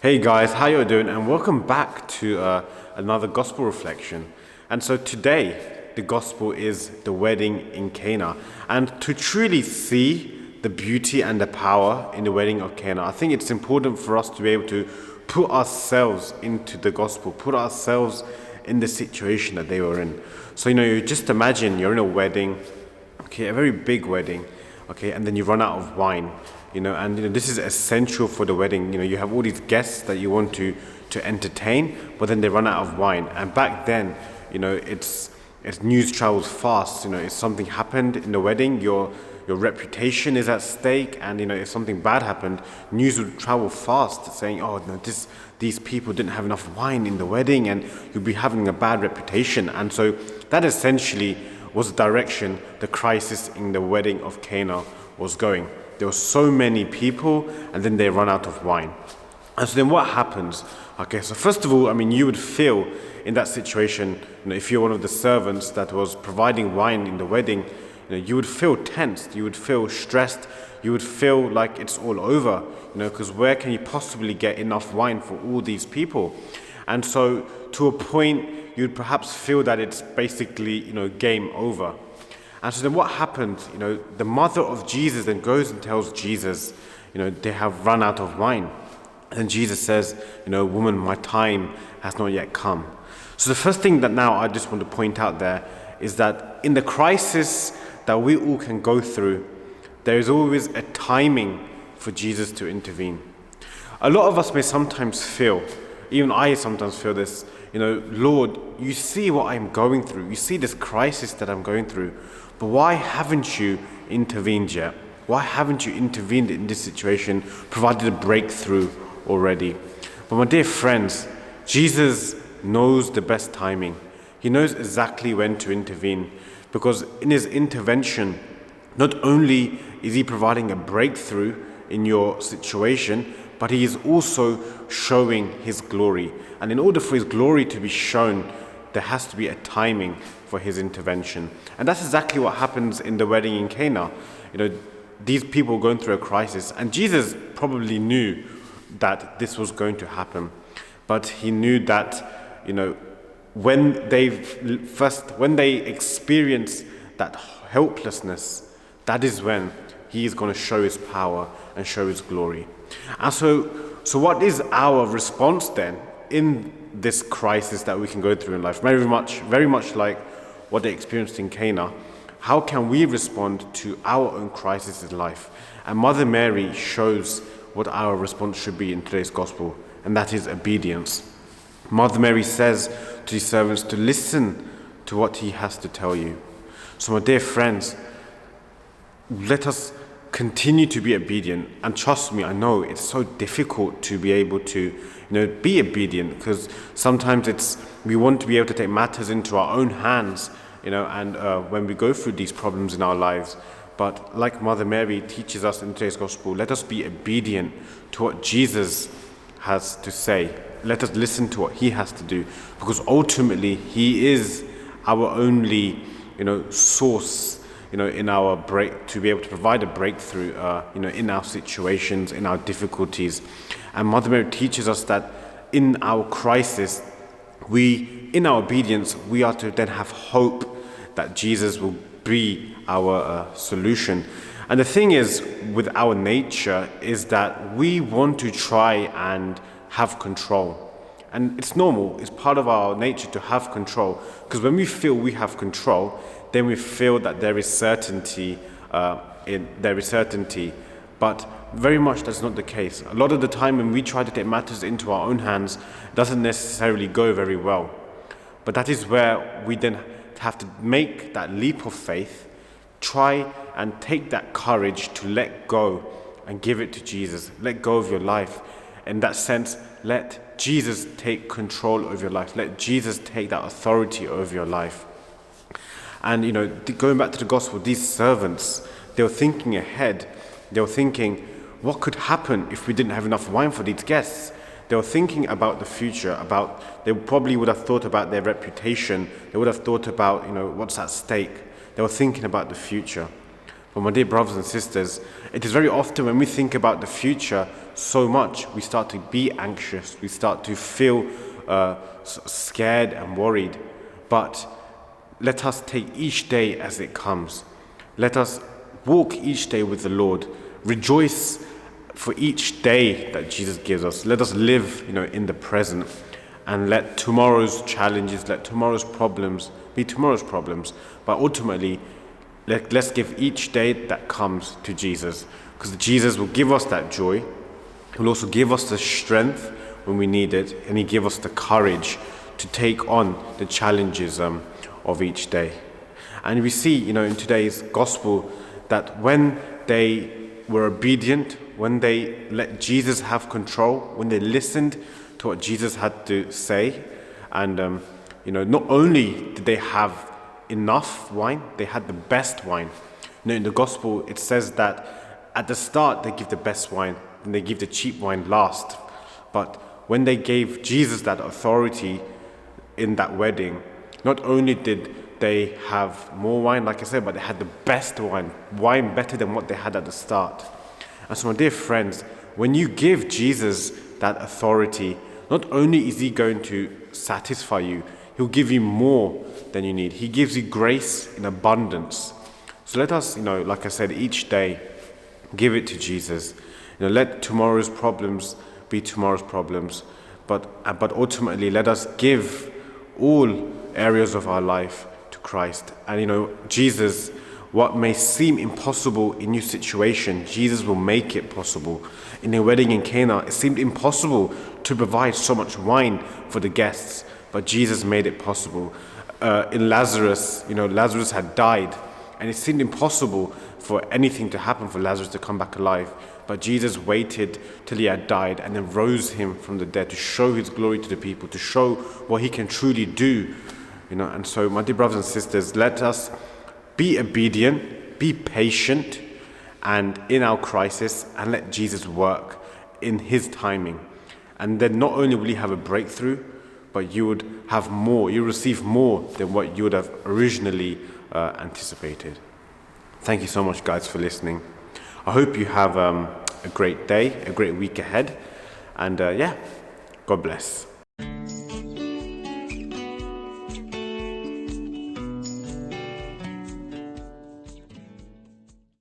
Hey guys, how you doing? And welcome back to another gospel reflection. And so today, the gospel is the wedding in Cana. And to truly see the beauty and the power in the wedding of Cana, I think it's important for us to be able to put ourselves into the gospel, put ourselves in the situation that they were in. So, you just imagine you're in a wedding, okay, a very big wedding, okay, and then you run out of wine. This is essential for the wedding. You have all these guests that you want to entertain, but then they run out of wine. And back then, it's news travels fast. If something happened in the wedding, your reputation is at stake, and if something bad happened, news would travel fast, saying, "Oh, no, these people didn't have enough wine in the wedding," and you'll be having a bad reputation. And so that essentially was the direction the crisis in the wedding of Cana was going. There were so many people, and then they run out of wine. And so then what happens? Okay, so first of all, you would feel in that situation, if you're one of the servants that was providing wine in the wedding, you would feel tensed, you would feel stressed, you would feel like it's all over, because where can you possibly get enough wine for all these people? And so to a point, you'd perhaps feel that it's basically, game over. And so then what happens? The mother of Jesus then goes and tells Jesus, they have run out of wine. And Jesus says, "Woman, my time has not yet come." So the first thing that now I just want to point out there is that in the crisis that we all can go through, there is always a timing for Jesus to intervene. A lot of us may sometimes feel, even I sometimes feel this, "Lord, you see what I'm going through. You see this crisis that I'm going through. But why haven't you intervened yet? Why haven't you intervened in this situation, provided a breakthrough already?" But my dear friends, Jesus knows the best timing. He knows exactly when to intervene, because in his intervention, not only is he providing a breakthrough in your situation, but he is also showing his glory. And in order for his glory to be shown, there has to be a timing for his intervention. And that's exactly what happens in the wedding in Cana. These people were going through a crisis, and Jesus probably knew that this was going to happen. But he knew that, when they experience that helplessness, that is when he is going to show his power and show his glory. And so what is our response then in this crisis that we can go through in life? Very much like what they experienced in Cana. How can we respond to our own crisis in life? And Mother Mary shows what our response should be in today's gospel, and that is obedience. Mother Mary says to these servants to listen to what he has to tell you. So my dear friends, let us continue to be obedient. And trust me, I know it's so difficult to be able to be obedient, because sometimes we want to be able to take matters into our own hands, and when we go through these problems in our lives. But like Mother Mary teaches us in today's gospel, let us be obedient to what Jesus has to say. Let us listen to what he has to do, because ultimately he is our only, source, in our to be able to provide a breakthrough, in our situations, in our difficulties. And Mother Mary teaches us that in our crisis, in our obedience, we are to then have hope that Jesus will be our solution. And the thing is, with our nature, is that we want to try and have control. And it's normal, it's part of our nature to have control, because when we feel we have control, then we feel that there is certainty, but very much that's not the case. A lot of the time when we try to take matters into our own hands, it doesn't necessarily go very well. But that is where we then have to make that leap of faith, try and take that courage to let go and give it to Jesus. Let go of your life. In that sense, let Jesus take control of your life. Let Jesus take that authority over your life. And, going back to the gospel, these servants, they were thinking ahead. They were thinking, what could happen if we didn't have enough wine for these guests? They were thinking about the future, they probably would have thought about their reputation. They would have thought about, what's at stake. They were thinking about the future. But my dear brothers and sisters, it is very often when we think about the future so much, we start to be anxious, we start to feel scared and worried. But let us take each day as it comes. Let us walk each day with the Lord. Rejoice for each day that Jesus gives us. Let us live, in the present, and let tomorrow's challenges, let tomorrow's problems be tomorrow's problems. But ultimately, let's give each day that comes to Jesus, because Jesus will give us that joy. He'll also give us the strength when we need it, and He give us the courage to take on the challenges of each day. And we see, in today's gospel, that when they were obedient, when they let Jesus have control, when they listened to what Jesus had to say, and not only did they have enough wine, they had the best wine. In the gospel it says that at the start they give the best wine and they give the cheap wine last. But when they gave Jesus that authority in that wedding, not only did they have more wine, like I said, but they had the best wine better than what they had at the start. And so my dear friends, when you give Jesus that authority, not only is He going to satisfy you, He'll give you more than you need. He gives you grace in abundance. So let us, like I said, each day give it to Jesus. Let tomorrow's problems be tomorrow's problems, but ultimately let us give all areas of our life to Christ. And Jesus, what may seem impossible in your situation, Jesus will make it possible. In the wedding in Cana, it seemed impossible to provide so much wine for the guests, but Jesus made it possible. In Lazarus, Lazarus had died, and it seemed impossible for anything to happen for Lazarus to come back alive. But Jesus waited till he had died and then rose him from the dead to show His glory to the people, to show what He can truly do. And so, my dear brothers and sisters, let us be obedient, be patient, and in our crisis, and let Jesus work in His timing. And then not only will you have a breakthrough, but you would have more, you receive more than what you would have originally anticipated. Thank you so much, guys, for listening. I hope you have a great day, a great week ahead, and God bless.